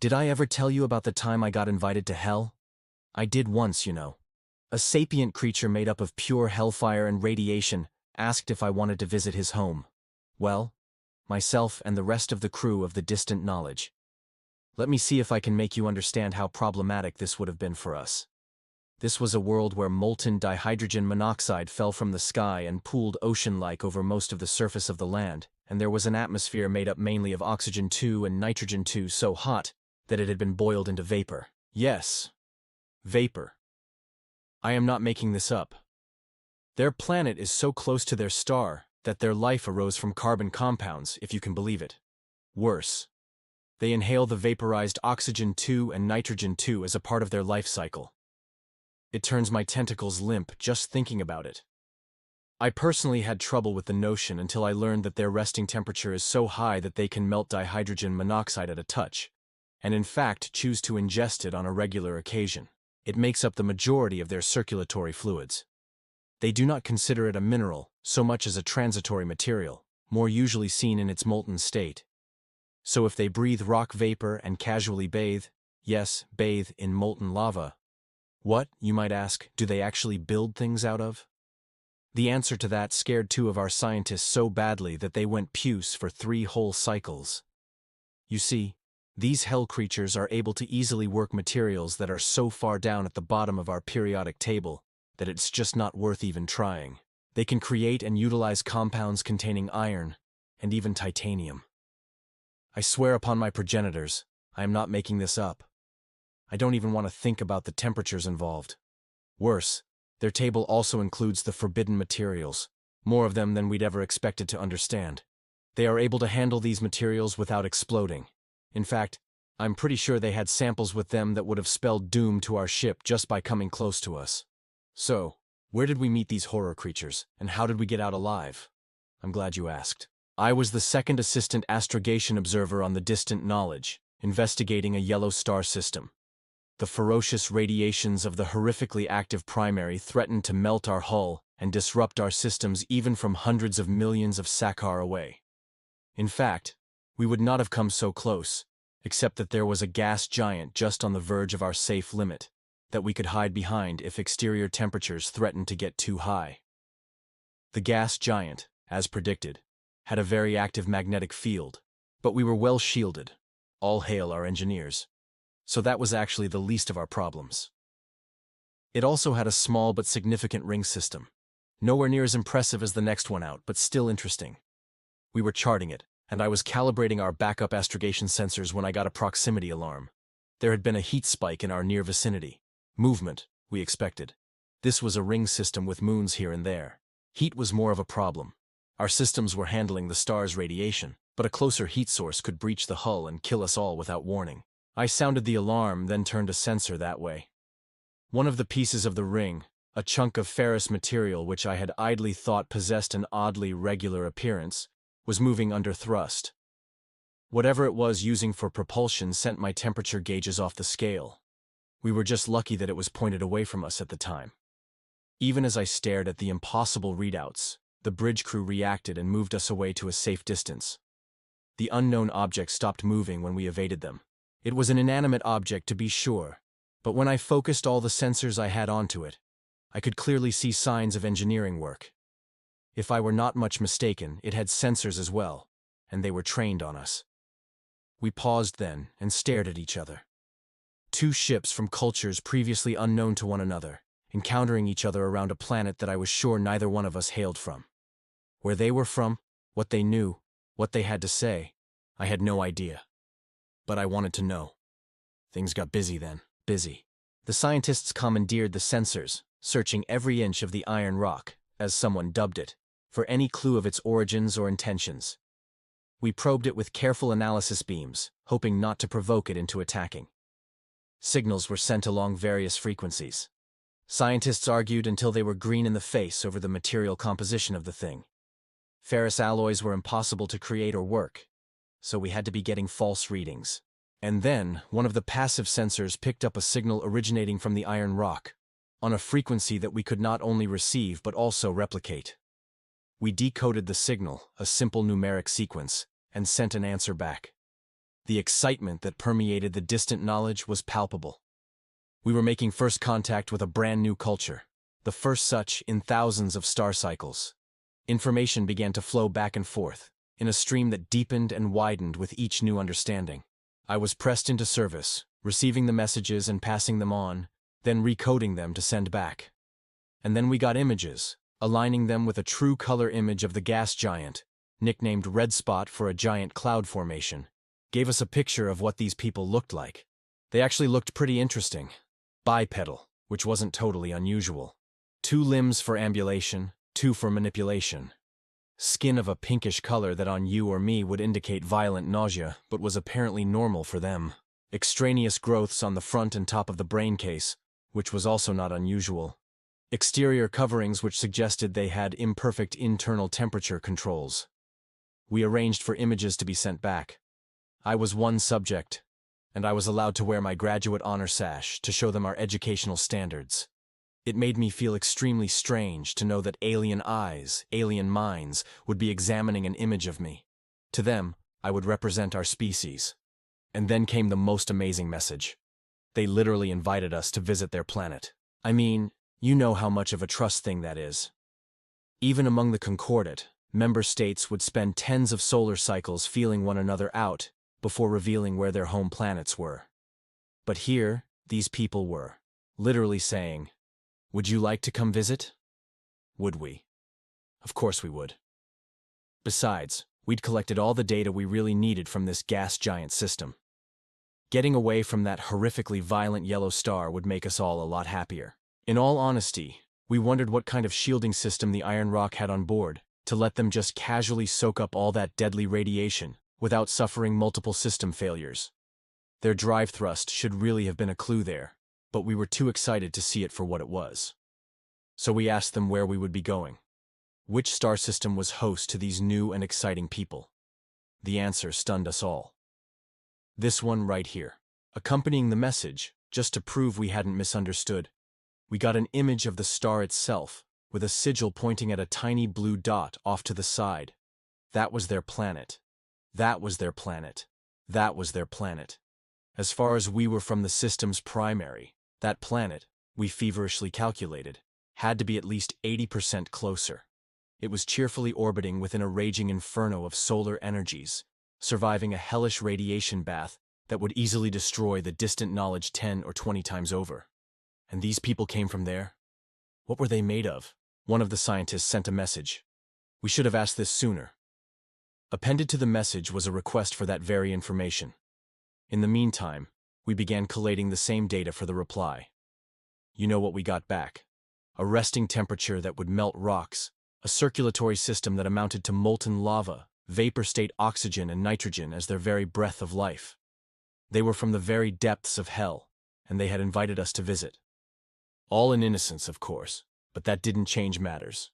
Did I ever tell you about the time I got invited to hell? I did once, you know. A sapient creature made up of pure hellfire and radiation asked if I wanted to visit his home. Well, myself and the rest of the crew of the distant knowledge. Let me see if I can make you understand how problematic this would have been for us. This was a world where molten dihydrogen monoxide fell from the sky and pooled ocean-like over most of the surface of the land, and there was an atmosphere made up mainly of oxygen-2 and nitrogen-2 so hot that it had been boiled into vapor. Yes, vapor. I am not making this up. Their planet is so close to their star that their life arose from carbon compounds, if you can believe it. Worse, they inhale the vaporized oxygen-2 and nitrogen-2 as a part of their life cycle. It turns my tentacles limp just thinking about it. I personally had trouble with the notion until I learned that their resting temperature is so high that they can melt dihydrogen monoxide at a touch, and in fact choose to ingest it on a regular occasion. It makes up the majority of their circulatory fluids. They do not consider it a mineral so much as a transitory material, more usually seen in its molten state. So if they breathe rock vapor and casually bathe, yes, bathe in molten lava, what, you might ask, do they actually build things out of? The answer to that scared two of our scientists so badly that they went puce for 3 whole cycles. You see, these hell creatures are able to easily work materials that are so far down at the bottom of our periodic table that it's just not worth even trying. They can create and utilize compounds containing iron and even titanium. I swear upon my progenitors, I am not making this up. I don't even want to think about the temperatures involved. Worse, their table also includes the forbidden materials, more of them than we'd ever expected to understand. They are able to handle these materials without exploding. In fact, I'm pretty sure they had samples with them that would have spelled doom to our ship just by coming close to us. So, where did we meet these horror creatures, and how did we get out alive? I'm glad you asked. I was the second assistant astrogation observer on the distant knowledge, investigating a yellow star system. The ferocious radiations of the horrifically active primary threatened to melt our hull and disrupt our systems even from hundreds of millions of Sakar away. In fact, we would not have come so close, except that there was a gas giant just on the verge of our safe limit that we could hide behind if exterior temperatures threatened to get too high. The gas giant, as predicted, had a very active magnetic field, but we were well shielded. All hail our engineers. So that was actually the least of our problems. It also had a small but significant ring system. Nowhere near as impressive as the next one out, but still interesting. We were charting it, and I was calibrating our backup astrogation sensors when I got a proximity alarm. There had been a heat spike in our near vicinity. Movement, we expected. This was a ring system with moons here and there. Heat was more of a problem. Our systems were handling the star's radiation, but a closer heat source could breach the hull and kill us all without warning. I sounded the alarm, then turned a sensor that way. One of the pieces of the ring, a chunk of ferrous material which I had idly thought possessed an oddly regular appearance, was moving under thrust. Whatever it was using for propulsion sent my temperature gauges off the scale. We were just lucky that it was pointed away from us at the time. Even as I stared at the impossible readouts, the bridge crew reacted and moved us away to a safe distance. The unknown object stopped moving when we evaded them. It was an inanimate object to be sure, but when I focused all the sensors I had onto it, I could clearly see signs of engineering work. If I were not much mistaken, it had sensors as well, and they were trained on us. We paused then and stared at each other. 2 ships from cultures previously unknown to one another, encountering each other around a planet that I was sure neither one of us hailed from. Where they were from, what they knew, what they had to say, I had no idea. But I wanted to know. Things got busy then, busy. The scientists commandeered the sensors, searching every inch of the iron rock, as someone dubbed it, for any clue of its origins or intentions. We probed it with careful analysis beams, hoping not to provoke it into attacking. Signals were sent along various frequencies. Scientists argued until they were green in the face over the material composition of the thing. Ferrous alloys were impossible to create or work, so we had to be getting false readings. And then, one of the passive sensors picked up a signal originating from the iron rock, on a frequency that we could not only receive but also replicate. We decoded the signal, a simple numeric sequence, and sent an answer back. The excitement that permeated the distant knowledge was palpable. We were making first contact with a brand new culture, the first such in thousands of star cycles. Information began to flow back and forth, in a stream that deepened and widened with each new understanding. I was pressed into service, receiving the messages and passing them on, then recoding them to send back. And then we got images, aligning them with a true color image of the gas giant, nicknamed Red Spot for a giant cloud formation, gave us a picture of what these people looked like. They actually looked pretty interesting. Bipedal, which wasn't totally unusual. 2 limbs for ambulation, 2 for manipulation. Skin of a pinkish color that on you or me would indicate violent nausea, but was apparently normal for them. Extraneous growths on the front and top of the brain case, which was also not unusual. Exterior coverings which suggested they had imperfect internal temperature controls. We arranged for images to be sent back. I was one subject, and I was allowed to wear my graduate honor sash to show them our educational standards. It made me feel extremely strange to know that alien eyes, alien minds, would be examining an image of me. To them, I would represent our species. And then came the most amazing message. They literally invited us to visit their planet. I mean, you know how much of a trust thing that is. Even among the Concordate, member states would spend tens of solar cycles feeling one another out before revealing where their home planets were. But here, these people were, literally saying, "Would you like to come visit?" Would we? Of course we would. Besides, we'd collected all the data we really needed from this gas giant system. Getting away from that horrifically violent yellow star would make us all a lot happier. In all honesty, we wondered what kind of shielding system the Iron Rock had on board to let them just casually soak up all that deadly radiation without suffering multiple system failures. Their drive thrust should really have been a clue there, but we were too excited to see it for what it was. So we asked them where we would be going. Which star system was host to these new and exciting people? The answer stunned us all. This one right here. Accompanying the message, just to prove we hadn't misunderstood, we got an image of the star itself, with a sigil pointing at a tiny blue dot off to the side. That was their planet. That was their planet. That was their planet. As far as we were from the system's primary, that planet, we feverishly calculated, had to be at least 80% closer. It was cheerfully orbiting within a raging inferno of solar energies, surviving a hellish radiation bath that would easily destroy the distant knowledge 10 or 20 times over. And these people came from there? What were they made of? One of the scientists sent a message. We should have asked this sooner. Appended to the message was a request for that very information. In the meantime, we began collating the same data for the reply. You know what we got back? A resting temperature that would melt rocks, a circulatory system that amounted to molten lava, vapor state oxygen and nitrogen as their very breath of life. They were from the very depths of hell, and they had invited us to visit. All in innocence, of course, but that didn't change matters.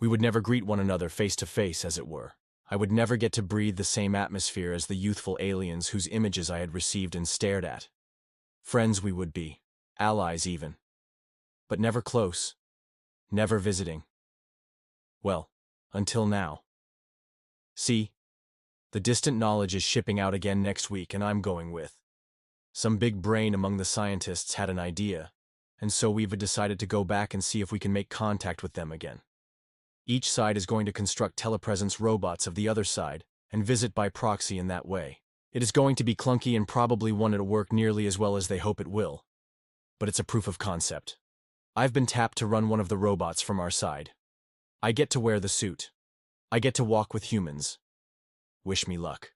We would never greet one another face to face, as it were. I would never get to breathe the same atmosphere as the youthful aliens whose images I had received and stared at. Friends we would be, allies even. But never close, never visiting. Well, until now. See, the distant knowledge is shipping out again next week, and I'm going with. Some big brain among the scientists had an idea, and so we've decided to go back and see if we can make contact with them again. Each side is going to construct telepresence robots of the other side and visit by proxy in that way. It is going to be clunky and probably won't work nearly as well as they hope it will. But it's a proof of concept. I've been tapped to run one of the robots from our side. I get to wear the suit. I get to walk with humans. Wish me luck.